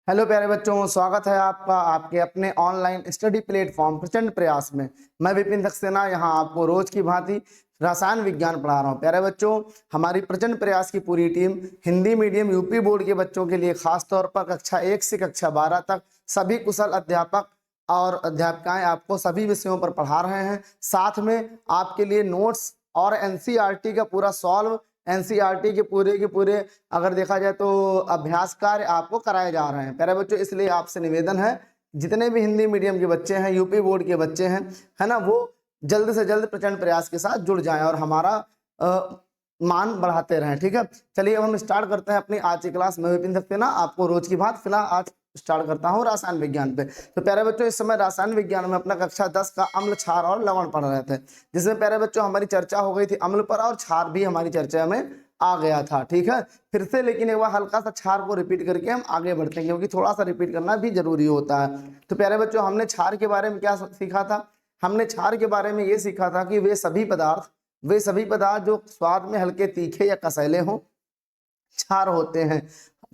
Hello प्यारे बच्चों, स्वागत है आपका आपके अपने ऑनलाइन स्टडी प्लेटफॉर्म प्रचंड प्रयास में। मैं विपिन सक्सेना यहाँ आपको रोज की भांति रसायन विज्ञान पढ़ा रहा हूँ। प्यारे बच्चों, हमारी प्रचंड प्रयास की पूरी team Hindi medium UP board के बच्चों के लिए खास तौर पर कक्षा 1 से कक्षा 12 तक सभी कुशल अध्यापक और अध्यापिकाएं आपको सभी विषयों पर पढ़ा रहे हैं। साथ में आपके लिए नोट्स और एनसीईआरटी का पूरा सॉल्व, एनसीईआरटी के पूरे अगर देखा जाए तो अभ्यास कार्य आपको कराए जा रहे हैं। प्यारे बच्चों, इसलिए आपसे निवेदन है, जितने भी हिंदी मीडियम के बच्चे हैं, यूपी बोर्ड के बच्चे हैं, है ना, वो जल्द से जल्द प्रचंड प्रयास के साथ जुड़ जाएं और हमारा मान बढ़ाते रहें। ठीक है, चलिए अब हम स्टार्ट करते हैं अपनी आज की क्लास। मैं विपिन सक्सेना आपको रोज की बात फिलहाल आज स्टार्ट करता हूँ रसायन विज्ञान पे। तो प्यारे बच्चों, इस समय रसायन विज्ञान में अपना कक्षा 10 का अम्ल, क्षार और लवण पढ़ रहे थे, जिसमें प्यारे बच्चों हमारी चर्चा हो गई थी अम्ल पर और क्षार भी हमारी चर्चा में आ गया था। ठीक है, फिर से लेकिन एक बार हल्का सा क्षार को रिपीट करके हम आगे बढ़ते हैं, क्योंकि थोड़ा सा रिपीट करना भी जरूरी होता है। तो प्यारे बच्चों, हमने क्षार के बारे में क्या सीखा था? हमने क्षार के बारे में ये सीखा था कि वे सभी पदार्थ जो स्वाद में हल्के तीखे या कसैले हों, क्षार होते हैं।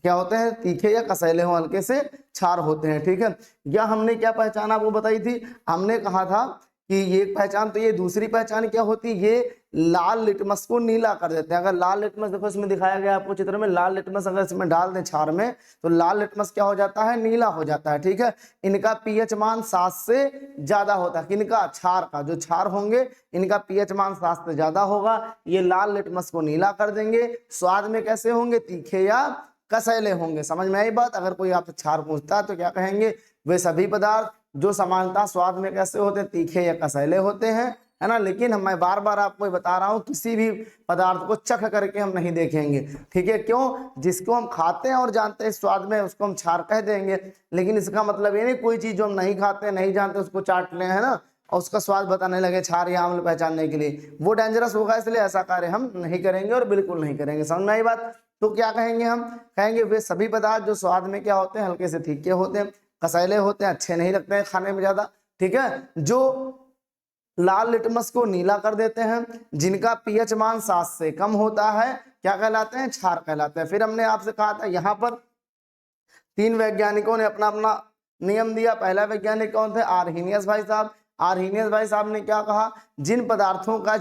क्या होते हैं? तीखे या कसैले हों, हल्के से क्षार होते हैं। ठीक है, या हमने क्या पहचान आपको बताई थी? हमने कहा था कि ये पहचान, तो ये दूसरी पहचान क्या होती है? ये लाल लिटमस को नीला कर देते हैं। अगर लाल लिटमस, देखो इसमें दिखाया गया आपको चित्र में, लाल लिटमस अगर इसमें डाल दें क्षार में, तो लाल लिटमस क्या हो जाता है? नीला हो जाता है। ठीक है, इनका पीएच मान 7 से ज्यादा होता है। किनका? क्षार का। जो क्षार होंगे इनका पीएच मान 7 से ज्यादा होगा। ये लाल लिटमस को नीला कर देंगे। स्वाद में कैसे होंगे? तीखे या कसैले होंगे। समझ में आई बात? अगर कोई आपसे क्षार पूछता है तो क्या कहेंगे? वे सभी पदार्थ जो समानता स्वाद में कैसे होते हैं? तीखे या कसैले होते हैं, है ना। लेकिन मैं बार बार आपको बता रहा हूं, किसी भी पदार्थ को चख करके हम नहीं देखेंगे। ठीक है, क्यों? जिसको हम खाते हैं और जानते हैं स्वाद में, उसको हम क्षार कह देंगे। लेकिन इसका मतलब ये नहीं कोई चीज जो हम नहीं खाते, नहीं जानते, उसको चाट लें, है ना, और उसका स्वाद बताने लगे क्षार या अम्ल पहचानने के लिए, वो डेंजरस होगा। इसलिए ऐसा कार्य हम नहीं करेंगे और बिल्कुल नहीं करेंगे। समझ में आई बात? तो क्या कहेंगे हम? कहेंगे वे सभी पदार्थ जो स्वाद में क्या होते हैं? हल्के से तीखे होते हैं, कसैले होते हैं, अच्छे नहीं लगते हैं खाने में ज्यादा। ठीक है, जो लाल लिटमस को नीला कर देते हैं, जिनका पीएच मान 7 से कम होता है, क्या कहलाते हैं? क्षार कहलाते हैं। फिर हमने आपसे कहा था यहाँ पर 3 वैज्ञानिकों ने अपना अपना नियम दिया। पहला वैज्ञानिक कौन थे? आर्हीनियस भाई साहब। आर्हीनियस भाई साहब ने क्या कहा? जिन पदार्थों के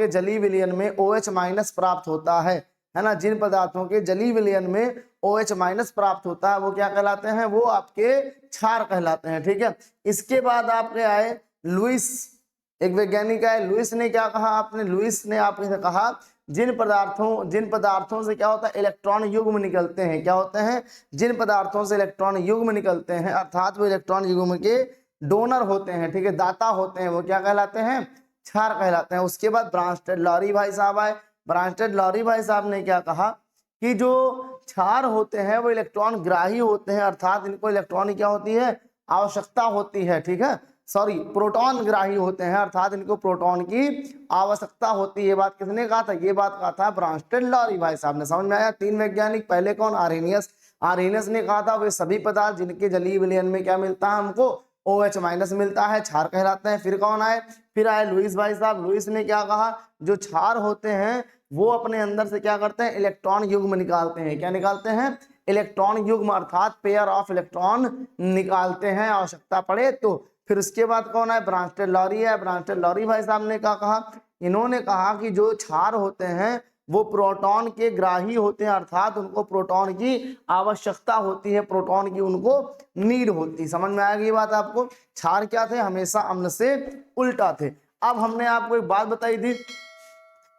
जलीय विलयन में OH माइनस प्राप्त होता है ना, जिन पदार्थों के जलीय विलयन में OH माइनस प्राप्त होता है, वो क्या कहलाते हैं? वो आपके क्षार कहलाते हैं। ठीक है, इसके बाद आपके आए लुइस, एक वैज्ञानिक आए। लुइस ने क्या कहा? आपने लुइस ने आपने कहा जिन पदार्थों से क्या होता है? इलेक्ट्रॉन युग्म निकलते हैं। क्या होते हैं? जिन पदार्थों से इलेक्ट्रॉन युग्म निकलते हैं, अर्थात वो इलेक्ट्रॉन युग्म के डोनर होते हैं, ठीक है, दाता होते हैं, वो क्या कहलाते हैं? क्षार कहलाते हैं। उसके बाद ब्रांस्टेड लॉरी भाई साहब आए। ब्रांस्टेड लॉरी भाई साहब ने क्या कहा कि जो क्षार होते हैं वो इलेक्ट्रॉन ग्राही होते हैं, अर्थात इनको इलेक्ट्रॉन की क्या होती है? आवश्यकता होती है। ठीक है, सॉरी, प्रोटॉन ग्राही होते हैं, अर्थात इनको प्रोटॉन की आवश्यकता होती है। ये बात किसने कहा था? ये बात कहा था ब्रांस्टेड लॉरी भाई साहब ने। समझ में आया? 3 वैज्ञानिक। पहले कौन? आर्हेनियस ने कहा था वे सभी पदार्थ जिनके जलीय विलयन में क्या मिलता है हमको? OH माइनस मिलता है, क्षार कहलाते हैं। फिर कौन आए? फिर आए लुइस भाई साहब। लुइस ने क्या कहा? जो क्षार होते हैं वो अपने अंदर से क्या करते हैं? इलेक्ट्रॉन युग्म निकालते हैं। क्या निकालते हैं? इलेक्ट्रॉन युग्म, अर्थात पेयर ऑफ इलेक्ट्रॉन निकालते हैं आवश्यकता पड़े तो। फिर उसके बाद कौन है? ब्रांस्टेड लॉरी है। ब्रांस्टेड लॉरी भाई साहब ने क्या कहा? इन्होंने कहा कि जो क्षार होते हैं वो प्रोटॉन के ग्राही होते हैं, अर्थात उनको प्रोटॉन की आवश्यकता होती है, प्रोटॉन की उनको नीड होती है। समझ में आएगी बात आपको? क्षार क्या थे? हमेशा अम्ल से उल्टा थे। अब हमने आपको एक बात बताई थी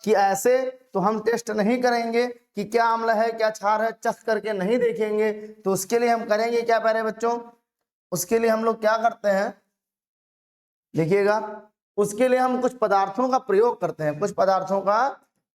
कि ऐसे तो हम टेस्ट नहीं करेंगे कि क्या अम्ल है क्या क्षार है, चख करके नहीं देखेंगे। तो उसके लिए हम करेंगे क्या प्यारे बच्चों? उसके लिए हम लोग क्या करते हैं, देखिएगा, उसके लिए हम कुछ पदार्थों का प्रयोग करते हैं। कुछ पदार्थों का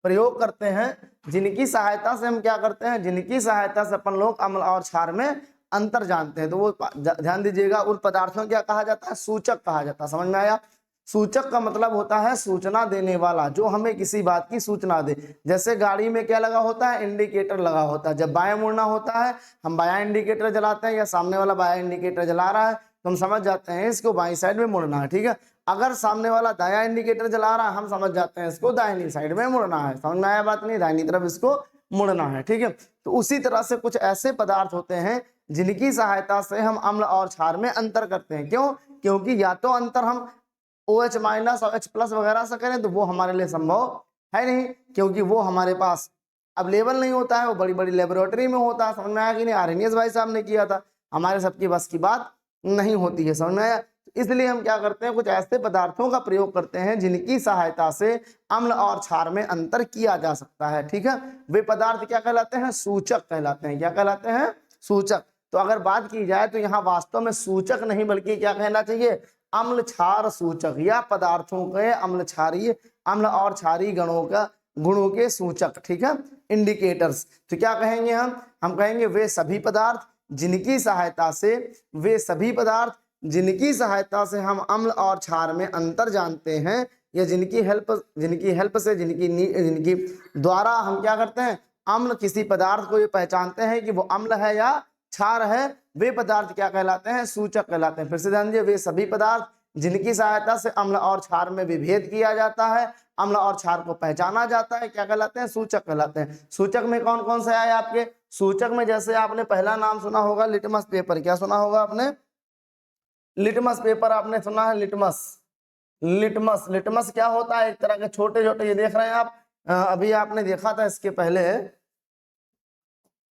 प्रयोग करते हैं जिनकी सहायता से हम क्या करते हैं? जिनकी सहायता से अपन लोग अम्ल और क्षार में अंतर जानते हैं। तो वो ध्यान दीजिएगा, उन पदार्थों को क्या कहा जाता है? सूचक कहा जाता है। समझ में आया? सूचक का मतलब होता है सूचना देने वाला, जो हमें किसी बात की सूचना दे। जैसे गाड़ी में क्या लगा होता है? इंडिकेटर लगा होता है। जब बाएं मुड़ना होता है, हम बायां इंडिकेटर जलाते हैं, या सामने वाला बायां इंडिकेटर जला रहा है तो हम समझ जाते हैं इसको बाईं साइड में मुड़ना है। ठीक है, अगर सामने वाला दायां इंडिकेटर जला रहा है, हम समझ जाते हैं इसको दाहिनी साइड में मुड़ना है। समझ में आया बात नहीं? दाहिनी तरफ इसको मुड़ना है, ठीक है। तो उसी तरह से कुछ ऐसे पदार्थ होते हैं जिनकी सहायता से हम अम्ल और क्षार में अंतर करते हैं। क्यों? क्योंकि या तो अंतर हम OH माइनस और H प्लस वगैरह से करें तो वो हमारे लिए संभव है नहीं, क्योंकि वो हमारे पास अवेलेबल नहीं होता है, वो बड़ी बड़ी लेबोरेटरी में होता है। समझ में आया कि नहीं? आर्यनियस भाई साहब ने किया था, हमारे सबकी बस की बात नहीं होती है। समझ में आया? इसलिए हम क्या करते हैं, कुछ ऐसे पदार्थों का प्रयोग करते हैं जिनकी सहायता से अम्ल और क्षार में अंतर किया जा सकता है, ठीक है। वे पदार्थ क्या कहलाते हैं? सूचक कहलाते हैं। क्या कहलाते हैं? सूचक। तो अगर बात की जाए तो यहाँ वास्तव में सूचक नहीं बल्कि क्या कहना चाहिए? अम्ल क्षार सूचक, या पदार्थों के अम्ल क्षारीय, अम्ल और क्षारीय गुणों के सूचक, ठीक है, इंडिकेटर्स। तो क्या कहेंगे हम कहेंगे वे सभी पदार्थ जिनकी सहायता से हम अम्ल और क्षार में अंतर जानते हैं, या जिनकी हेल्प से जिनकी द्वारा हम क्या करते हैं, अम्ल किसी पदार्थ को ये पहचानते हैं कि वो अम्ल है या क्षार है, वे पदार्थ क्या कहलाते हैं? सूचक कहलाते हैं। फिर से ध्यान दीजिए, वे सभी पदार्थ जिनकी सहायता से अम्ल और क्षार में विभेद किया जाता है, अम्ल और क्षार को पहचाना जाता है, क्या कहलाते हैं? सूचक कहलाते हैं। सूचक में कौन कौन से आए आपके? सूचक में जैसे आपने पहला नाम सुना होगा लिटमस पेपर। क्या सुना होगा आपने? लिटमस पेपर आपने सुना है? लिटमस क्या होता है? एक तरह के छोटे छोटे, ये देख रहे हैं आप, अभी आपने देखा था, इसके पहले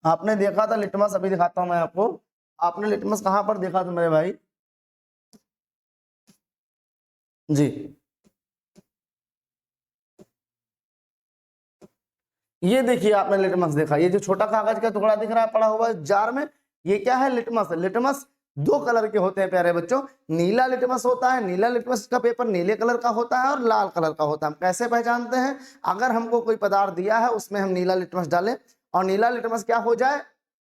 आपने देखा था लिटमस। अभी दिखाता हूं मैं आपको। आपने लिटमस कहां पर देखा था मेरे भाई जी? ये देखिए, आपने लिटमस देखा, ये जो छोटा कागज का टुकड़ा दिख रहा है पड़ा हुआ जार में, ये क्या है? लिटमस। लिटमस दो कलर के होते हैं प्यारे बच्चों। नीला लिटमस होता है, नीला लिटमस का पेपर नीले कलर का होता है, और लाल कलर का होता है। हम कैसे पहचानते हैं? अगर हमको कोई पदार्थ दिया है, उसमें हम नीला लिटमस डालें और नीला लिटमस क्या हो जाए?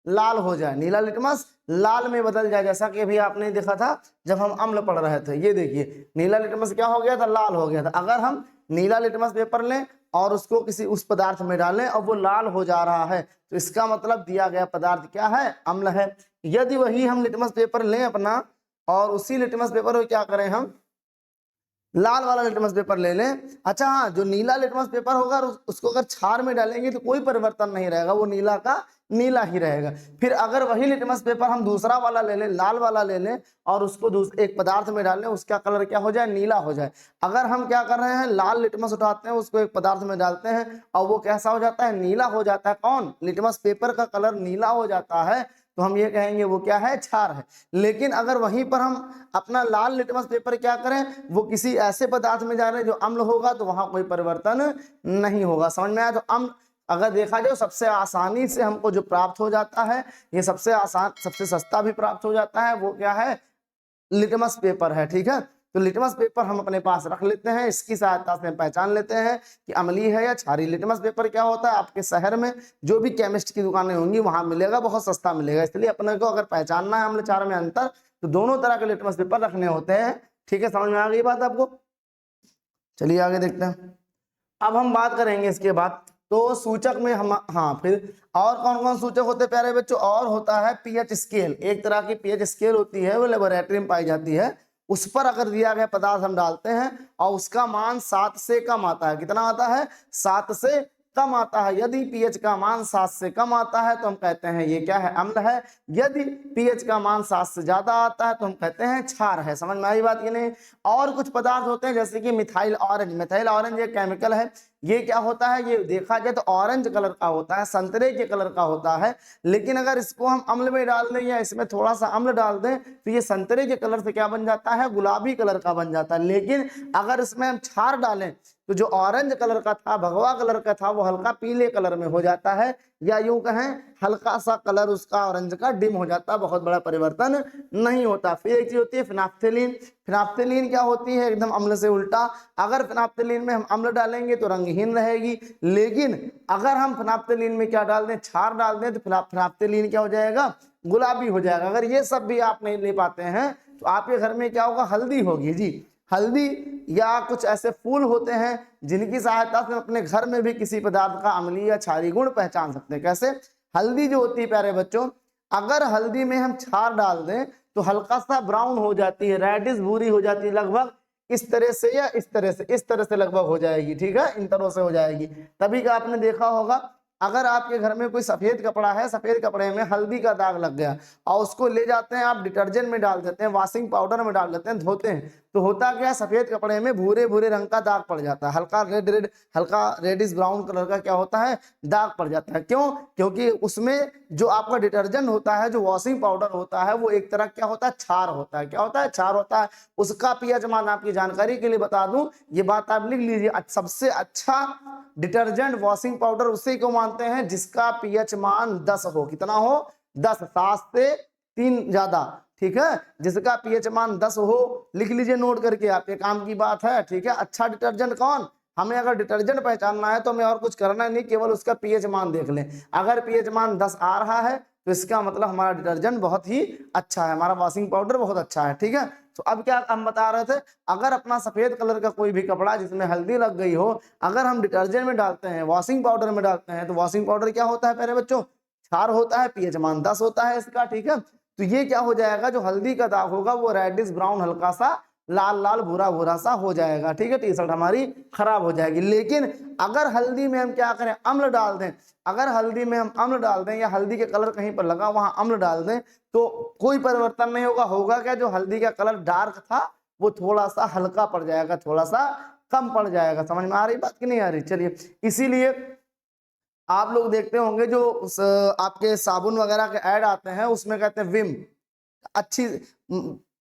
लाल हो जाए। नीला लिटमस लाल में बदल जाए, जैसा कि अभी आपने देखा था जब हम अम्ल पढ़ रहे थे। ये देखिए, नीला लिटमस क्या हो गया था? लाल हो गया था। अगर हम नीला लिटमस पेपर लें और उसको किसी उस पदार्थ में डालें और वो लाल हो जा रहा है, तो इसका मतलब दिया गया पदार्थ क्या है? अम्ल है। यदि वही हम लिटमस पेपर लें अपना, और उसी लिटमस पेपर को क्या करें, हम लाल वाला लिटमस पेपर ले लें, अच्छा हाँ, जो नीला लिटमस पेपर होगा उसको अगर क्षार में डालेंगे तो कोई परिवर्तन नहीं रहेगा, वो नीला का नीला ही रहेगा। फिर अगर वही लिटमस पेपर हम दूसरा वाला ले लें, लाल वाला ले लें, और उसको एक पदार्थ में डाल लें, उसका कलर क्या हो जाए? नीला हो जाए। अगर हम क्या कर रहे हैं, लाल लिटमस उठाते हैं, उसको एक पदार्थ में डालते हैं और वो कैसा हो जाता है? नीला हो जाता है। कौन? लिटमस पेपर का कलर नीला हो जाता है, तो हम ये कहेंगे वो क्या है? क्षार है। लेकिन अगर वहीं पर हम अपना लाल लिटमस पेपर क्या करें, वो किसी ऐसे पदार्थ में जा रहे हैं जो अम्ल होगा, तो वहां कोई परिवर्तन नहीं होगा। समझ में आया? तो अम्ल अगर देखा जाए सबसे आसानी से हमको जो प्राप्त हो जाता है, ये सबसे आसान, सबसे सस्ता भी प्राप्त हो जाता है, वो क्या है? लिटमस पेपर है, ठीक है। तो लिटमस पेपर हम अपने पास रख लेते हैं, इसकी सहायता से हम पहचान लेते हैं कि अम्लीय है या क्षारीय। लिटमस पेपर क्या होता है? आपके शहर में जो भी केमिस्ट की दुकानें होंगी वहां मिलेगा, बहुत सस्ता मिलेगा। इसलिए अपने को अगर पहचानना है अम्ल क्षार में अंतर, तो दोनों तरह के लिटमस पेपर रखने होते हैं, ठीक है। समझ में आ गई बात आपको? चलिए आगे देखते हैं। अब हम बात करेंगे इसके बाद, तो सूचक में हम, हाँ, फिर और कौन कौन सूचक होते हैं प्यारे बच्चों? और होता है पीएच स्केल। एक तरह की पीएच स्केल होती है, वो लेबोरेटरी में पाई जाती है। उस पर अगर दिया गया पदार्थ हम डालते हैं और उसका मान 7 से कम आता है, कितना आता है? 7 से कम आता है। यदि पीएच का मान 7 से कम आता है तो हम कहते हैं ये क्या है? अम्ल है। यदि पीएच का मान 7 से ज्यादा आता है तो हम कहते हैं क्षार है। समझ में आई बात कि नहीं? और कुछ पदार्थ होते हैं जैसे कि मिथाइल ऑरेंज। मिथाइल ऑरेंज एक केमिकल है। ये क्या होता है? ये देखा जाए तो ऑरेंज कलर का होता है, संतरे के कलर का होता है। लेकिन अगर इसको हम अम्ल में डाल दें या इसमें थोड़ा सा अम्ल डाल दें तो ये संतरे के कलर से क्या बन जाता है? गुलाबी कलर का बन जाता है। लेकिन अगर इसमें हम क्षार डालें तो जो ऑरेंज कलर का था, भगवा कलर का था, वो हल्का पीले कलर में हो जाता है, या यूं कहें हल्का सा कलर उसका ऑरेंज का डिम हो जाता है, बहुत बड़ा परिवर्तन नहीं होता। फिर एक चीज होती है फिनाफ्थेलीन। फिनाफ्थेलीन क्या होती है? एकदम अम्ल से उल्टा। अगर फिनाफ्थेलीन में हम अम्ल डालेंगे तो रंगहीन रहेगी, लेकिन अगर हम फिनाफ्थेलीन में क्या डाल दें? क्षार डाल दें, तो फिनाफ्थेलीन क्या हो जाएगा? गुलाबी हो जाएगा। अगर ये सब भी आप नहीं ले पाते हैं तो आपके घर में क्या होगा? हल्दी होगी जी। हल्दी या कुछ ऐसे फूल होते हैं जिनकी सहायता से अपने घर में भी किसी पदार्थ का अम्लीय या क्षारीय गुण पहचान सकते हैं। कैसे? हल्दी जो होती है प्यारे बच्चों, अगर हल्दी में हम क्षार डाल दें तो हल्का सा ब्राउन हो जाती है, रेडिश भूरी हो जाती है, लगभग इस तरह से या इस तरह से लगभग हो जाएगी, ठीक है, इन तरह से हो जाएगी। तभी का आपने देखा होगा अगर आपके घर में कोई सफेद कपड़ा है, सफेद कपड़े में हल्दी का दाग लग गया और उसको ले जाते हैं आप डिटर्जेंट में डाल देते हैं, वॉशिंग पाउडर में डाल देते हैं, धोते हैं, तो होता क्या है, सफेद कपड़े में भूरे भूरे रंग का दाग पड़ जाता है, हल्का रेड हल्का रेडिश ब्राउन कलर का क्या होता है, दाग पड़ जाता है। क्यों? क्योंकि उसमें जो आपका डिटर्जेंट होता है, जो वॉशिंग पाउडर होता है, वो एक तरह क्या होता है, क्षार होता है। क्या होता है? क्षार होता है। उसका पीएच मान आपकी जानकारी के लिए बता दूं, ये बात आप लिख लीजिए, सबसे अच्छा डिटर्जेंट वॉशिंग पाउडर उसी को मानते हैं जिसका पीएच मान 10 हो। कितना हो? 10, 7 से 3 ज्यादा, ठीक है, जिसका पीएच मान 10 हो, लिख लीजिए नोट करके, आपके काम की बात है, ठीक है। अच्छा डिटर्जेंट कौन? हमें अगर डिटर्जेंट पहचानना है तो हमें और कुछ करना नहीं, केवल उसका पीएच मान देख लें। अगर पीएच मान 10 आ रहा है तो इसका मतलब हमारा डिटर्जेंट बहुत ही अच्छा है, हमारा वॉशिंग पाउडर बहुत अच्छा है, ठीक है। तो अब क्या हम बता रहे थे, अगर अपना सफेद कलर का कोई भी कपड़ा जिसमें हल्दी लग गई हो, अगर हम डिटर्जेंट में डालते हैं, वॉशिंग पाउडर में डालते हैं, तो वॉशिंग पाउडर क्या होता है प्यारे बच्चों? क्षार होता है, पीएच मान 10 होता है इसका, ठीक है। तो ये क्या हो जाएगा, जो हल्दी का दाग होगा वो रेडिश ब्राउन हल्का सा लाल लाल भूरा भूरा सा हो जाएगा, ठीक है, टी शर्ट हमारी खराब हो जाएगी। लेकिन अगर हल्दी में हम क्या करें, अम्ल डाल दें, अगर हल्दी में हम अम्ल डाल दें या हल्दी के कलर कहीं पर लगा वहां अम्ल डाल दें, तो कोई परिवर्तन नहीं होगा। होगा क्या, जो हल्दी का कलर डार्क था वो थोड़ा सा हल्का पड़ जाएगा, थोड़ा सा कम पड़ जाएगा। समझ में आ रही बात कि नहीं आ रही? चलिए, इसीलिए आप लोग देखते होंगे जो आपके साबुन वगैरह के ऐड आते हैं उसमें कहते हैं विम अच्छी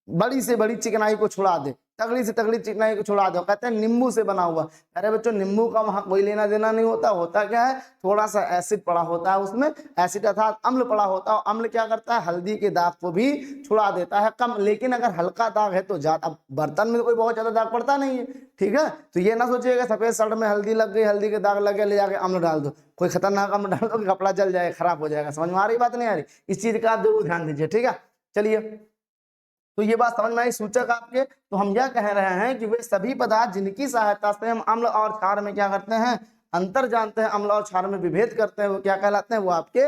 बड़ी से बड़ी चिकनाई को छुड़ा दे, तगड़ी से तगड़ी चिकनाई को छुड़ा दो, कहते हैं नींबू से बना हुआ। अरे बच्चों, नींबू का वहां कोई लेना देना नहीं होता। होता क्या है, थोड़ा सा एसिड पड़ा होता है उसमें, एसिड अर्थात अम्ल पड़ा होता है। अम्ल क्या करता है, हल्दी के दाग को भी छुड़ा देता है कम। लेकिन अगर हल्का दाग है तो ज्यादा, अब बर्तन में कोई बहुत ज्यादा दाग पड़ता नहीं है, ठीक है। तो ये ना सोचिएगा सफेद शर्ट में हल्दी लग गई, हल्दी के दाग लग गया, ले जाके अम्ल डाल दो, कोई खतरनाक अम्ल डाल दो कि कपड़ा जल जाएगा, खराब हो जाएगा। समझ में आ रही बात नहीं आ रही? इस चीज का आप जरूर ध्यान दीजिए, ठीक है। चलिए, तो ये बात समझ में आई सूचक आपके। तो हम यह कह रहे हैं कि वे सभी पदार्थ जिनकी सहायता से हम अम्ल और क्षार में क्या करते हैं, अंतर जानते हैं, अम्ल और क्षार में विभेद करते हैं, वो क्या कहलाते हैं, वो आपके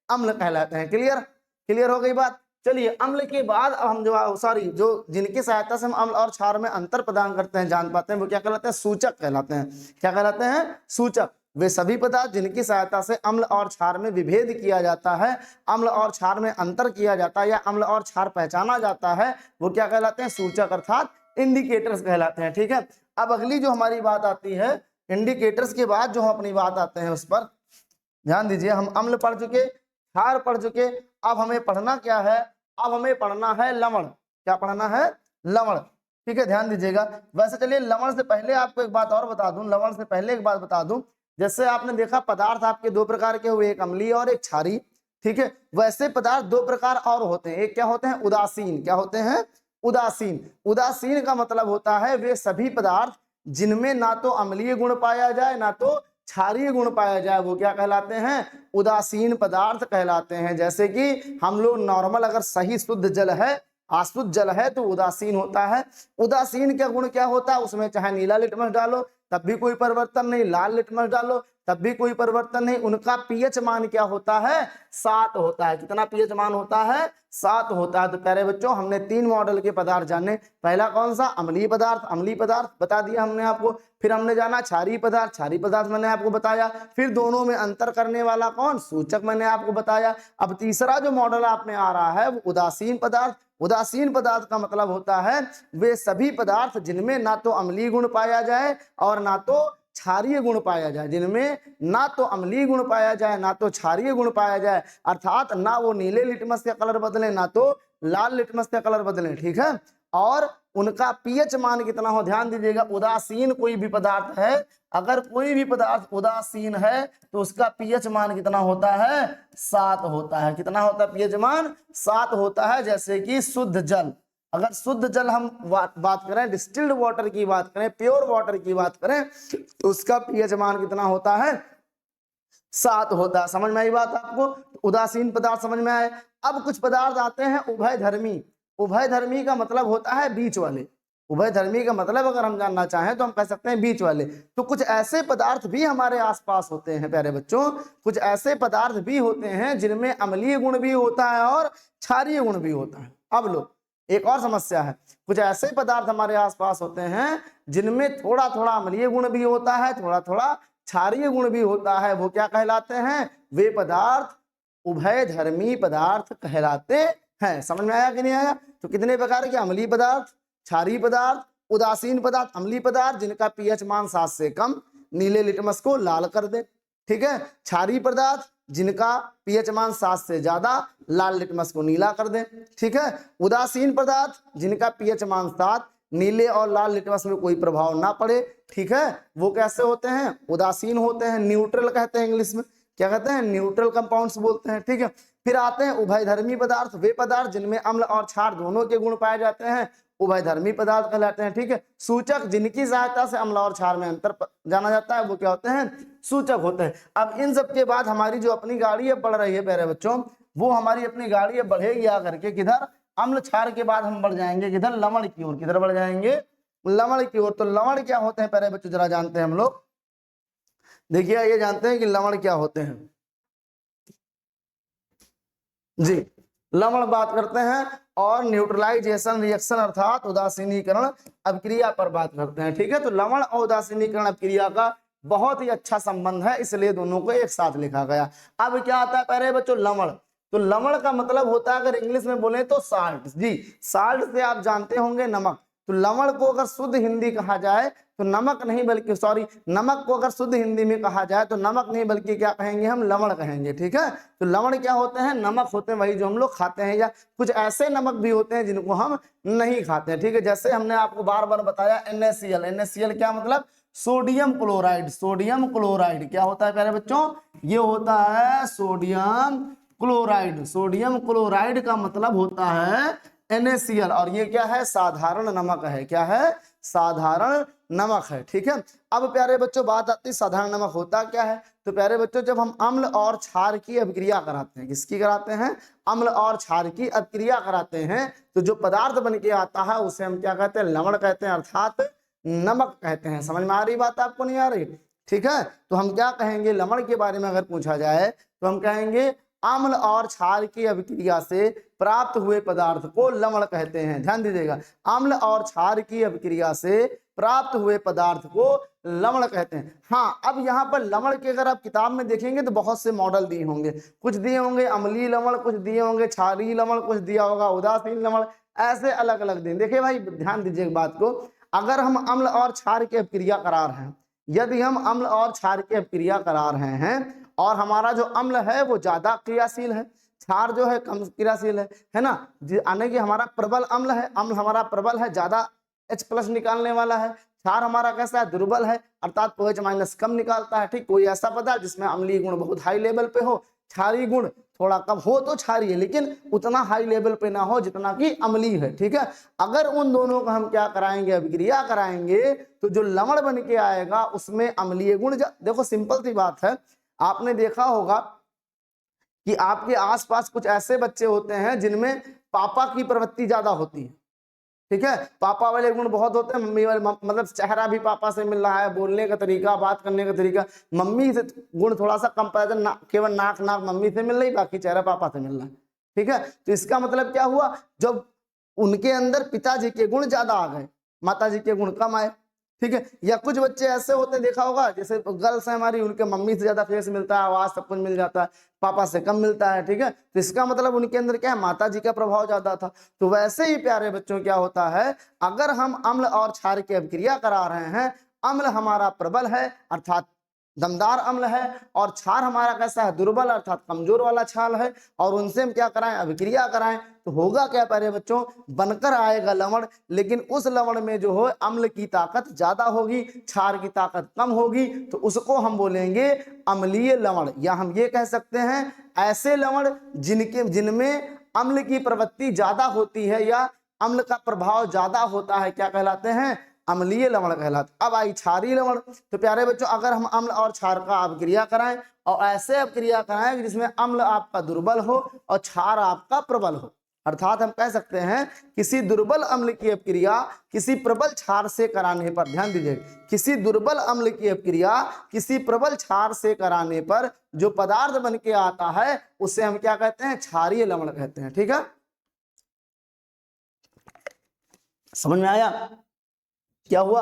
अम्ल कहलाते हैं। क्लियर? क्लियर हो गई बात? चलिए, अम्ल के बाद अब हम जो जो जिनकी सहायता से हम अम्ल और क्षार में अंतर प्रदान करते हैं, जान पाते हैं, वो क्या कहलाते हैं, सूचक कहलाते हैं। क्या कहलाते हैं? सूचक। वे सभी पदार्थ जिनकी सहायता से अम्ल और क्षार में विभेद किया जाता है, अम्ल और क्षार में अंतर किया जाता है, या अम्ल और क्षार पहचाना जाता है, वो क्या कहलाते हैं, सूचक अर्थात इंडिकेटर्स कहलाते हैं, ठीक है। अब अगली जो हमारी बात आती है, इंडिकेटर्स के बाद जो हम अपनी बात आते हैं उस पर ध्यान दीजिए। हम अम्ल पढ़ चुके, क्षार पढ़ चुके, अब हमें पढ़ना क्या है, अब हमें पढ़ना है लवण। क्या पढ़ना है? लवण, ठीक है, ध्यान दीजिएगा। वैसे चलिए, लवण से पहले आपको एक बात और बता दूं, लवण से पहले एक बात बता दूं, जैसे आपने देखा पदार्थ आपके दो प्रकार के हुए, एक अम्लीय और एक क्षारीय, ठीक है। वैसे पदार्थ दो प्रकार और होते हैं, एक क्या होते हैं, उदासीन। क्या होते हैं? उदासीन। उदासीन का मतलब होता है वे सभी पदार्थ जिनमें ना तो अम्लीय गुण पाया जाए ना तो क्षारीय गुण पाया जाए, वो क्या कहलाते हैं, उदासीन पदार्थ कहलाते हैं। जैसे कि हम लोग नॉर्मल अगर सही शुद्ध जल है, अशुद्ध जल है, तो उदासीन होता है। उदासीन का गुण क्या होता है, उसमें चाहे नीला लिटमस डालो तब भी कोई परिवर्तन नहीं, लाल लिटमस डालो तब भी कोई परिवर्तन नहीं। उनका पीएच मान क्या होता है, 7 होता है। कितना पीएच मान होता है, 7 होता है। तो प्यारे बच्चों, हमने 3 मॉडल के पदार्थ जाने। पहला कौन सा, अम्लीय पदार्थ, अम्लीय पदार्थ बता दिया हमने आपको। फिर हमने जाना क्षारीय पदार्थ, क्षारीय पदार्थ मैंने आपको बताया। फिर दोनों में अंतर करने वाला कौन, सूचक, मैंने आपको बताया। अब तीसरा जो मॉडल आप में आ रहा है वो उदासीन पदार्थ। उदासीन पदार्थ का मतलब होता है वे सभी पदार्थ जिनमें ना तो अम्लीय गुण पाया जाए और ना तो क्षारीय गुण पाया जाए, जिनमें ना तो अम्लीय गुण पाया जाए ना तो क्षारीय गुण पाया जाए, अर्थात ना वो नीले लिटमस का कलर बदले ना तो लाल लिटमस का कलर बदले, ठीक है। और उनका पीएच मान कितना हो, ध्यान दीजिएगा। उदासीन कोई भी पदार्थ है, अगर कोई भी पदार्थ उदासीन है तो उसका पीएच मान कितना होता है, 7 होता है। कितना होता है पीएच मान, 7 होता है। जैसे कि शुद्ध जल, अगर शुद्ध जल हम बात करें, डिस्टिल्ड वाटर की बात करें, प्योर वाटर की बात करें, तो उसका पीएच मान कितना होता है, 7 होता है। समझ में आई बात आपको? उदासीन पदार्थ समझ में आए। अब कुछ पदार्थ आते हैं उभयधर्मी। उभयधर्मी का मतलब होता है बीच वाले। उभयधर्मी का मतलब अगर हम जानना चाहें तो हम कह सकते हैं बीच वाले। तो कुछ ऐसे पदार्थ भी हमारे आसपास होते हैं प्यारे बच्चों, कुछ ऐसे पदार्थ भी होते हैं जिनमें अम्लीय गुण भी होता है और क्षारीय गुण भी होता है। अब लो, एक और समस्या है, कुछ ऐसे पदार्थ हमारे आसपास होते हैं जिनमें थोड़ा थोड़ा अम्लीय गुण भी होता है, थोड़ा थोड़ा क्षारीय गुण भी होता है, वो क्या कहलाते हैं? वे पदार्थ उभयधर्मी पदार्थ कहलाते हैं। समझ में आया कि नहीं आया? तो कितने प्रकार के? अम्लीय पदार्थ, क्षारीय पदार्थ, उदासीन पदार्थ। अम्लीय पदार्थ जिनका पीएच मान 7 से कम, नीले लिटमस को लाल कर दे, ठीक है। क्षारीय पदार्थ जिनका पीएच मान 7 से ज्यादा, लाल लिटमस को नीला कर दे, ठीक है। उदासीन पदार्थ जिनका पीएच मान 7, नीले और लाल लिटमस में कोई प्रभाव ना पड़े, ठीक है, वो कैसे होते हैं? उदासीन होते हैं, न्यूट्रल कहते हैं इंग्लिश में। क्या कहते हैं? न्यूट्रल कंपाउंड्स बोलते हैं, ठीक है। फिर आते हैं उभयधर्मी पदार्थ, वे पदार्थ जिनमें अम्ल और क्षार दोनों के गुण पाए जाते हैं, उभयधर्मी पदार्थ कहलाते हैं, ठीक है। सूचक जिनकी सहायता से अम्ल और क्षार में अंतर जाना जाता है, वो क्या होते हैं? सूचक होते हैं। अब इन सब के बाद हमारी जो अपनी गाड़ी अब बढ़ रही है प्यारे बच्चों, वो हमारी अपनी गाड़ी अब बढ़ेगी आकर के किधर? अम्ल क्षार के बाद हम बढ़ जाएंगे किधर? लवण की ओर। किधर बढ़ जाएंगे? लवण की ओर। तो लवण क्या होते हैं प्यारे बच्चों, जरा जानते हैं हम लोग। देखिए ये जानते हैं कि लवण क्या होते हैं जी। लवण बात करते हैं और न्यूट्रलाइजेशन रिएक्शन अर्थात उदासीनीकरण अभिक्रिया पर बात करते हैं, ठीक है। तो लवण और उदासीनीकरण अभिक्रिया का बहुत ही अच्छा संबंध है, इसलिए दोनों को एक साथ लिखा गया। अब क्या आता है प्यारे बच्चों? लवण। तो लवण का मतलब होता है, अगर इंग्लिश में बोले तो साल्ट जी। साल्ट से आप जानते होंगे नमक। तो लवण को अगर शुद्ध हिंदी कहा जाए तो नमक नहीं बल्कि नमक को अगर शुद्ध हिंदी में कहा जाए तो नमक नहीं बल्कि क्या कहेंगे? हम लवण कहेंगे, ठीक है। तो लवण क्या होते हैं? नमक होते हैं, वही जो हम लोग खाते हैं, या कुछ ऐसे नमक भी होते हैं जिनको हम नहीं खाते हैं, ठीक है। जैसे हमने आपको बार बार बताया NaCl। NaCl क्या मतलब? Sodium chloride. सोडियम क्लोराइड क्या होता है प्यारे बच्चों? ये होता है सोडियम क्लोराइड। सोडियम क्लोराइड का मतलब होता है NaCl, और ये क्या है? साधारण नमक है। क्या है? साधारण नमक है, ठीक है। अब प्यारे बच्चों बात आती है साधारण नमक होता क्या है। तो प्यारे बच्चों जब हम अम्ल और क्षार की अभिक्रिया कराते हैं, किसकी कराते हैं? अम्ल और क्षार की अभिक्रिया कराते हैं, तो जो पदार्थ बन के आता है उसे हम क्या कहते हैं? लवण कहते हैं, अर्थात नमक कहते हैं। समझ में आ रही बात? आपको नहीं आ रही? ठीक है। तो हम क्या कहेंगे लवण के बारे में अगर पूछा जाए तो हम कहेंगे अम्ल और क्षार की अभिक्रिया से प्राप्त हुए पदार्थ को लवण कहते हैं। ध्यान दीजिएगा, अम्ल और क्षार की अभिक्रिया से प्राप्त हुए पदार्थ को लवण कहते हैं। हाँ, अब यहाँ पर लवण के अगर आप किताब में देखेंगे तो बहुत से मॉडल दिए होंगे। कुछ दिए होंगे अम्लीय लवण, कुछ दिए होंगे क्षारीय लवण, कुछ दिया होगा उदासीन लवण, ऐसे अलग अलग दिए। देखिए भाई ध्यान दीजिए बात को, अगर हम अम्ल और क्षार की अभिक्रिया करा रहे हैं, यदि हम अम्ल और क्षार की अभिक्रिया करा रहे हैं और हमारा जो अम्ल है वो ज्यादा क्रियाशील है, क्षार जो है कम क्रियाशील है ना, यानी कि हमारा प्रबल अम्ल है, अम्ल हमारा प्रबल है, ज्यादा H+ निकालने वाला है। क्षार हमारा कैसा है? दुर्बल है, अर्थात OH- कम निकालता है, ठीक। कोई ऐसा पदार्थ जिसमें अम्लीय गुण बहुत हाई लेवल पे हो, क्षारीय गुण थोड़ा कम हो तो क्षारीय, लेकिन उतना हाई लेवल पे ना हो जितना कि अम्लीय है, ठीक है। अगर उन दोनों का हम क्या कराएंगे? अभिक्रिया कराएंगे, तो जो लवण बन के आएगा उसमें अम्लीय गुण देखो सिंपल सी बात है, आपने देखा होगा कि आपके आसपास कुछ ऐसे बच्चे होते हैं जिनमें पापा की प्रवृत्ति ज्यादा होती है, ठीक है। पापा वाले गुण बहुत होते हैं, मम्मी वाले मतलब चेहरा भी पापा से मिल रहा है, बोलने का तरीका, बात करने का तरीका मम्मी से गुण थोड़ा सा कम पाया जाता, केवल नाक मम्मी से मिल रही, बाकी चेहरा पापा से मिल रहा है, ठीक है। तो इसका मतलब क्या हुआ? जब उनके अंदर पिताजी के गुण ज्यादा आ गए, माता जी के गुण कम आए, ठीक है। या कुछ बच्चे ऐसे होते देखा होगा, जैसे गर्ल्स है हमारी, उनके मम्मी से ज्यादा फेस मिलता है, आवाज सब कुछ मिल जाता है, पापा से कम मिलता है, ठीक है। तो इसका मतलब उनके अंदर क्या है? माता जी का प्रभाव ज्यादा था। तो वैसे ही प्यारे बच्चों क्या होता है, अगर हम अम्ल और क्षार की अभिक्रिया करा रहे हैं, अम्ल हमारा प्रबल है अर्थात दमदार अम्ल है, और क्षार हमारा कैसा है? दुर्बल अर्थात कमजोर वाला क्षार है, और उनसे हम क्या कराएं? अभिक्रिया कराएं, तो होगा क्या प्यारे बच्चों? बनकर आएगा लवण, लेकिन उस लवण में जो है अम्ल की ताकत ज्यादा होगी, क्षार की ताकत कम होगी, तो उसको हम बोलेंगे अम्लीय लवण। या हम ये कह सकते हैं ऐसे लवण जिनमें अम्ल की प्रवृत्ति ज्यादा होती है या अम्ल का प्रभाव ज्यादा होता है, क्या कहलाते हैं? अम्लीय लवण कहलाते। अब आई क्षारीय लवण। तो प्यारे बच्चों अगर हम अम्ल और क्षार का अभिक्रिया कराएं और ऐसे अभिक्रिया कराएं जिसमें अम्ल आपका दुर्बल हो और क्षार आपका प्रबल हो, अर्थात हम कह सकते हैं किसी दुर्बल अम्ल की अभिक्रिया किसी प्रबल क्षार से कराने पर, ध्यान दीजिए, किसी दुर्बल अम्ल की अभिक्रिया किसी प्रबल क्षार से कराने पर जो पदार्थ बन के आता है उसे हम क्या कहते हैं? क्षारीय लवण कहते हैं, ठीक है। समझ में आया क्या हुआ?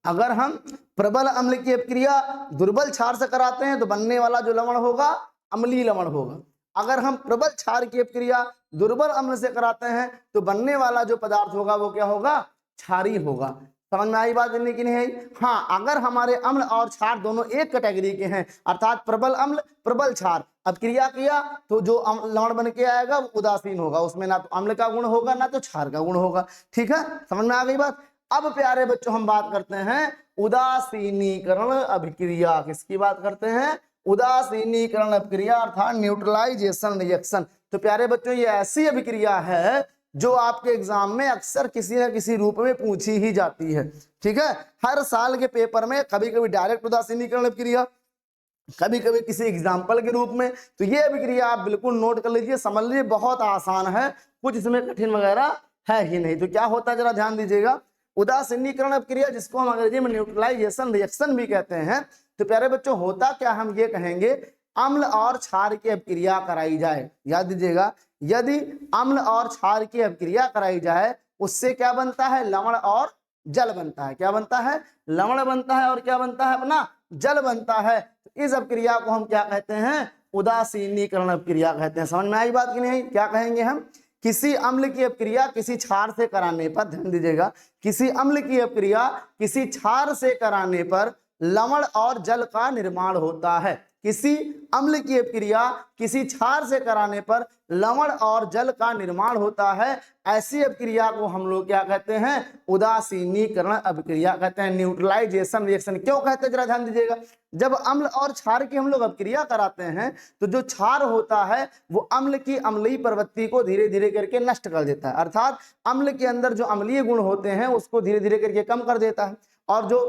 अगर हम प्रबल अम्ल की अपक्रिया दुर्बल क्षार से कराते हैं तो बनने वाला जो लवण होगा अम्लीय लवण होगा। अगर हम प्रबल क्षार की अपक्रिया दुर्बल अम्ल से कराते हैं तो बनने वाला जो पदार्थ होगा वो क्या होगा, क्षारीय होगा। समझ में आई बात बनने की नहीं है? हाँ, अगर हमारे अम्ल और क्षार दोनों एक कैटेगरी के हैं, अर्थात प्रबल अम्ल प्रबल क्षार, अपक्रिया किया तो जो लवण बन के आएगा वो उदासीन होगा, उसमें ना तो अम्ल का गुण होगा ना तो क्षार का गुण होगा। ठीक है, समझ में आ गई बात। अब प्यारे बच्चों हम बात करते हैं उदासीनीकरण अभिक्रिया। किसकी बात करते हैं? उदासीनीकरण अभिक्रिया अर्थात न्यूट्रलाइजेशन रिएक्शन। तो प्यारे बच्चों ये ऐसी अभिक्रिया है जो आपके एग्जाम में अक्सर किसी न किसी रूप में पूछी ही जाती है। ठीक है, हर साल के पेपर में कभी कभी डायरेक्ट उदासीनीकरण अभिक्रिया, कभी कभी किसी एग्जाम्पल के रूप में। तो ये अभिक्रिया आप बिल्कुल नोट कर लीजिए, समझ लीजिए, बहुत आसान है, कुछ इसमें कठिन वगैरह है ही नहीं। तो क्या होता है जरा ध्यान दीजिएगा, उदासीनीकरण अभिक्रिया जिसको हम अंग्रेजी में न्यूट्रलाइजेशन रिएक्शन भी कहते हैं। तो प्यारे बच्चों होता क्या, हम ये कहेंगे अम्ल और क्षार की अभिक्रिया कराई जाए। याद दीजिएगा, यदि अम्ल और क्षार की अभिक्रिया कराई जाए उससे क्या बनता है, लवण और जल बनता है। क्या बनता है? लवण बनता है और क्या बनता है अपना, जल बनता है। तो इस अभिक्रिया को हम क्या कहते हैं, उदासीनीकरण अभिक्रिया कहते हैं। समझ में आई बात की नहीं? क्या कहेंगे हम, किसी अम्ल की अपक्रिया किसी क्षार से कराने पर, ध्यान दीजिएगा, किसी अम्ल की अपक्रिया किसी क्षार से कराने पर लवण और जल का निर्माण होता है। किसी अम्ल की अपक्रिया किसी क्षार से कराने पर लवण और जल का निर्माण होता है। ऐसी अपक्रिया को हम लोग क्या कहते हैं, उदासीनीकरण अभिक्रिया कहते हैं, न्यूट्रलाइजेशन रिएक्शन। क्यों कहते हैं जरा ध्यान दीजिएगा, जब अम्ल और क्षार की हम लोग अपक्रिया कराते हैं तो जो क्षार होता है वो अम्ल की अम्लीय प्रवृत्ति को धीरे धीरे करके नष्ट कर देता है, अर्थात अम्ल के अंदर जो अम्लीय गुण होते हैं उसको धीरे धीरे करके कम कर देता है। और जो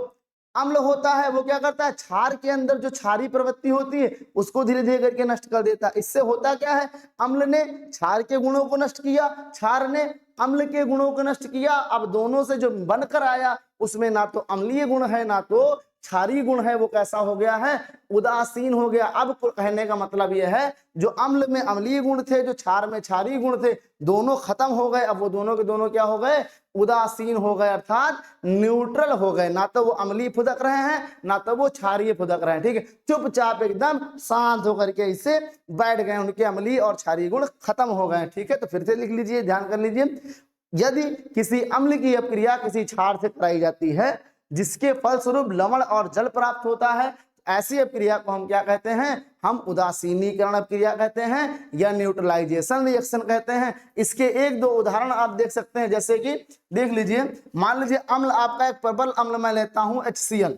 अम्ल होता है वो क्या करता है, क्षार के अंदर जो क्षारीय प्रवृत्ति होती है उसको धीरे धीरे करके नष्ट कर देता है। इससे होता क्या है, अम्ल ने क्षार के गुणों को नष्ट किया, क्षार ने अम्ल के गुणों को नष्ट किया। अब दोनों से जो बनकर आया उसमें ना तो अम्लीय गुण है ना तो क्षारीय गुण है, वो कैसा हो गया है, उदासीन हो गया। अब कहने का मतलब यह है जो अम्ल में अम्लीय गुण थे, जो क्षार में क्षारीय गुण थे, दोनों खत्म हो गए। अब वो दोनों के दोनों क्या हो गए, उदासीन हो गए, अर्थात न्यूट्रल हो गए। ना तो वो अम्लीय फुदक रहे हैं ना तो वो क्षारीय फुदक रहे हैं। ठीक है, चुपचाप एकदम शांत होकर के इसे बैठ गए, उनके अम्लीय और क्षारीय गुण खत्म हो गए। ठीक है, तो फिर से लिख लीजिए, ध्यान कर लीजिए, यदि किसी अम्ल की अपक्रिया किसी क्षार से कराई जाती है जिसके फलस्वरूप लवण और जल प्राप्त होता है, ऐसी अपक्रिया को हम क्या कहते हैं, हम उदासीनीकरण अपक्रिया कहते हैं या न्यूट्रलाइजेशन रिएक्शन कहते हैं। इसके एक दो उदाहरण आप देख सकते हैं, जैसे कि देख लीजिए, मान लीजिए अम्ल आपका एक प्रबल अम्ल मैं लेता हूं HCl।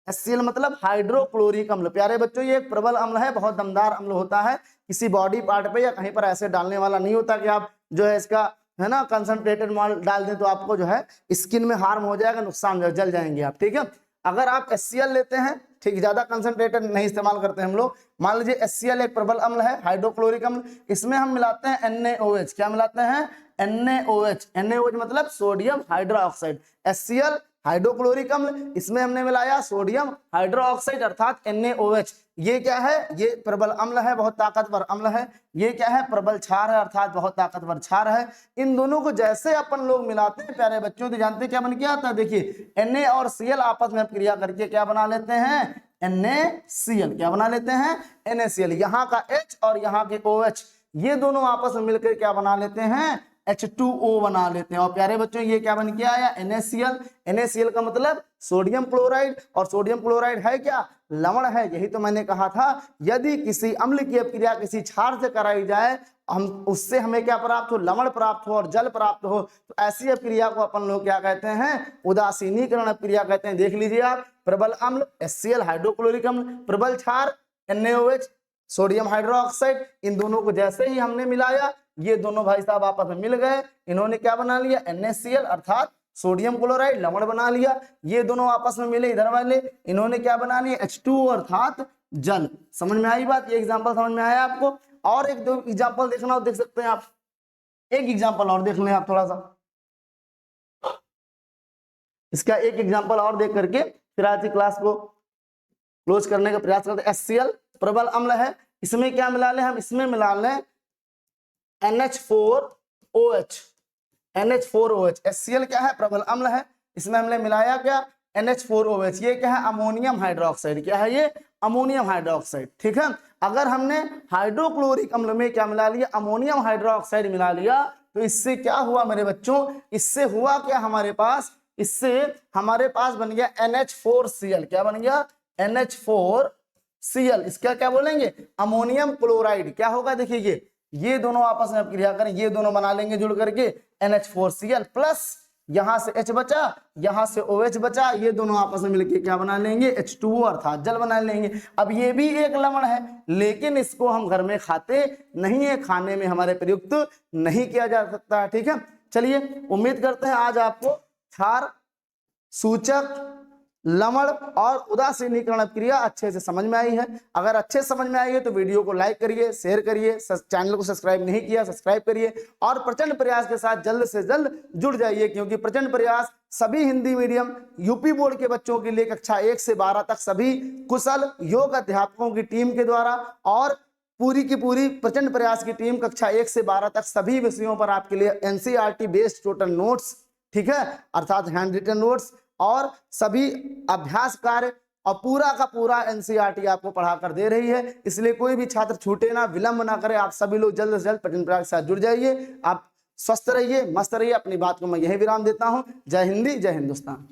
HCl मतलब हाइड्रोक्लोरिक अम्ल। प्यारे बच्चों ये एक प्रबल अम्ल है, बहुत दमदार अम्ल होता है, किसी बॉडी पार्ट पे या कहीं पर ऐसे डालने वाला नहीं होता कि आप जो है इसका है ना कंसंट्रेटेड माल डाल दें तो आपको जो है स्किन में हार्म हो जाएगा, नुकसान हो, जल जाएंगे आप। ठीक है, अगर आप HCl लेते हैं, ठीक, ज्यादा कंसंट्रेटेड नहीं इस्तेमाल करते हम लोग, मान लीजिए HCl एक प्रबल अम्ल है, हाइड्रोक्लोरिक अम्ल, इसमें हम मिलाते हैं NaOH। क्या मिलाते हैं, NaOH। NaOH मतलब सोडियम हाइड्रोक्साइड। HCl हाइड्रोक्लोरिक अम्ल, इसमें हमने मिलाया सोडियम हाइड्रोक्साइड अर्थात NaOH। ये क्या है, ये प्रबल अम्ल है, बहुत ताकतवर अम्ल है। ये क्या है, प्रबल क्षार है अर्थात बहुत ताकतवर क्षार है। इन दोनों को जैसे अपन लोग मिलाते हैं प्यारे बच्चों तो जानते हैं क्या बन के आता है, देखिए Na और Cl आपस में क्रिया करके क्या बना लेते हैं, NaCl। क्या बना लेते हैं, NaCl। यहाँ का H और यहाँ के OH ये दोनों आपस में मिलकर क्या बना लेते हैं, H2O बना लेते हैं। और प्यारे बच्चों ये क्या बन के आया, NaCl। NaCl का मतलब सोडियम क्लोराइड, और सोडियम क्लोराइड है क्या, लवण है। यही तो मैंने कहा था, यदि किसी अम्ल की अपक्रिया किसी क्षार से कराई जाए, हम उससे हमें क्या प्राप्त हो, लवण प्राप्त हो और जल प्राप्त हो, तो ऐसी अपक्रिया को अपन लोग क्या कहते हैं, उदासीनीकरण अपक्रिया कहते हैं। देख लीजिए आप, प्रबल अम्ल HCl हाइड्रोक्लोरिक अम्ल, प्रबल क्षार NaOH सोडियम हाइड्रोक्साइड, इन दोनों को जैसे ही हमने मिलाया ये दोनों भाई साहब आपस में मिल गए, इन्होंने क्या बना लिया, NaCl अर्थात सोडियम क्लोराइड लवण बना लिया। ये दोनों आपस में मिले इधर वाले, इन्होंने क्या बना लिया, H2O अर्थात जल। समझ में आई बात, ये एग्जांपल समझ में आया आपको? और एक दो एग्जांपल देखना हो देख सकते हैं आप, एक एग्जांपल और देख लें आप थोड़ा सा, इसका एक एग्जांपल और देख करके फिर आज की क्लास को क्लोज करने का प्रयास करते हैं। HCl प्रबल अम्ल है, इसमें क्या मिला लें हम, इसमें मिला लें NH4OH। NH4OH HCl क्या है, प्रबल अम्ल है, इसमें हमने मिलाया क्या, NH4OH, ये क्या है? Ammonium hydroxide. क्या है ये? Ammonium hydroxide. ठीक है, अगर हमने हाइड्रोक्लोरिक अम्ल में क्या मिला लिया? अमोनियम हाइड्रोक्साइड मिला लिया, तो इससे क्या हुआ मेरे बच्चों? इससे हुआ क्या हमारे पास? इससे हमारे पास बन गया NH4Cl। क्या बन गया? NH4Cl। इसका क्या बोलेंगे? Ammonium chloride. क्या होगा? देखिए ये दोनों आपस में क्रिया करें, ये दोनों बना लेंगे जुड़ करके NH4Cl, प्लस यहां से H बचा, यहां से OH बचा, ये दोनों आपस में मिलके क्या बना लेंगे? H2O अर्थात जल बना लेंगे। अब ये भी एक लवण है, लेकिन इसको हम घर में खाते नहीं है, खाने में हमारे प्रयुक्त नहीं किया जा सकता। ठीक है, चलिए उम्मीद करते हैं आज आपको क्षार, सूचक, लवण और उदासीनीकरण क्रिया अच्छे से समझ में आई है। अगर अच्छे समझ में आई है तो वीडियो को लाइक करिए, शेयर करिए, चैनल को सब्सक्राइब नहीं किया सब्सक्राइब करिए, और प्रचंड प्रयास के साथ जल्द से जल्द जुड़ जाइए, क्योंकि प्रचंड प्रयास सभी हिंदी मीडियम यूपी बोर्ड के बच्चों के लिए कक्षा 1 से 12 तक सभी कुशल योग अध्यापकों की टीम के द्वारा, और पूरी की पूरी प्रचंड प्रयास की टीम कक्षा 1 से 12 तक सभी विषयों पर आपके लिए NCERT बेस्ड टोटल नोट्स, ठीक है, अर्थात हैंड रिटन नोट्स और सभी अभ्यास कार्य और पूरा का पूरा NCERT आपको पढ़ा कर दे रही है। इसलिए कोई भी छात्र छूटे ना, विलंब ना करे। आप सभी लोग जल्द से जल्द प्रचंड प्रयास के साथ जुड़ जाइए। आप स्वस्थ रहिए, मस्त रहिए। अपनी बात को मैं यही विराम देता हूं। जय हिंदी, जय हिंदुस्तान।